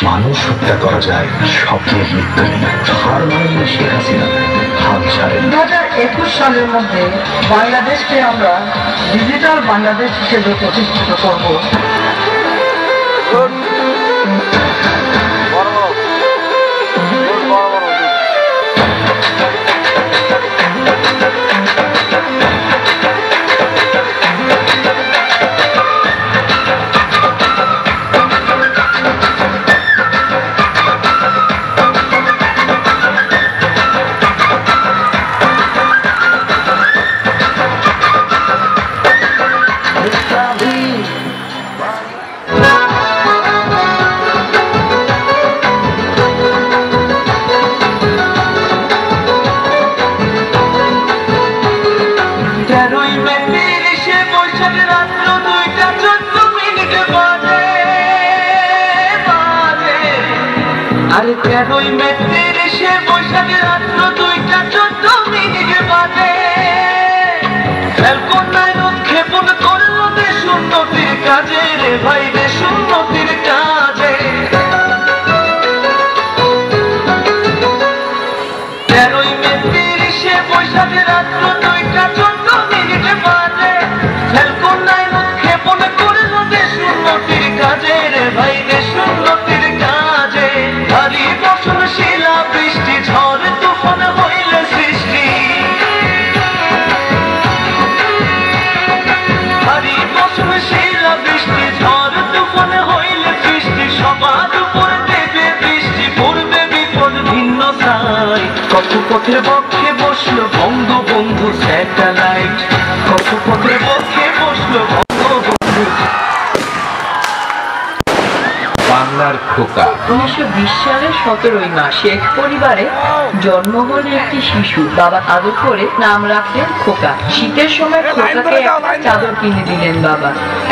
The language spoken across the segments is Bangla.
মানুষ হত্যা করা যায়, স্বপ্নের মৃত্যু নেই। হার মানলে শেখ হাসিনা হাল ছাড়ে। 2021 সালের মধ্যে বাংলাদেশকে আমরা ডিজিটাল বাংলাদেশ হিসেবে প্রতিষ্ঠিত করব। আরে 13ই মে 30 বৈশাখে রাত্র 2:14 বাজে ফ্যালকন 9 উৎক্ষেপণ করলো দেশ উন্নতির কাজে রে ভাই, দেশ উন্নতির কাজে। 13ই মে 30 বৈশাখে রাত্র 2:14 বাজে ফ্যালকন 9 উৎক্ষেপণ করলো দেশ উন্নতির কাজে রে ভাই, দেশ উন্নতির কাজে। ভারী বর্ষণ শিলা বৃষ্টি ঝড় তুফান হইলে সৃষ্টি, ভারী বর্ষণ শিলা বৃষ্টি ঝড় তুফান হইলে সৃষ্টি, সবার উপর দেবে বৃষ্টি পড়বে বিপদ ভিন্ন সাই। কক্ষপথের পক্ষে বসলো বঙ্গবন্ধু স্যাটেলাইট, কক্ষপথের পক্ষে বসলো বঙ্গবন্ধু। বাংলার খোকা। 1920 সালের 17ই মার্চ শেখ পরিবারে জন্ম হলো একটি শিশু। বাবা আদর করে নাম রাখলেন খোকা। শীতের সময় খোকাকে একটা চাদর কিনে দিলেন বাবা।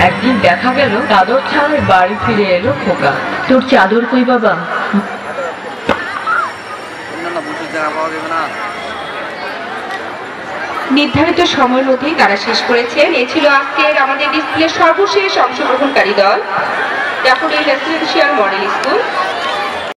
একদিন দেখা গেল চাদর ছাড়াই বাড়ি ফিরে এলো খোকা। তোর চাদর কই বাবা? নির্ধারিত সময়ের মধ্যেই তারা শেষ করেছেন। এ ছিল আজকের আমাদের ডিসপ্লের সর্বশেষ অংশগ্রহণকারী দল, ড্যাফোডিল রেসিডেন্সিয়াল মডেল স্কুল।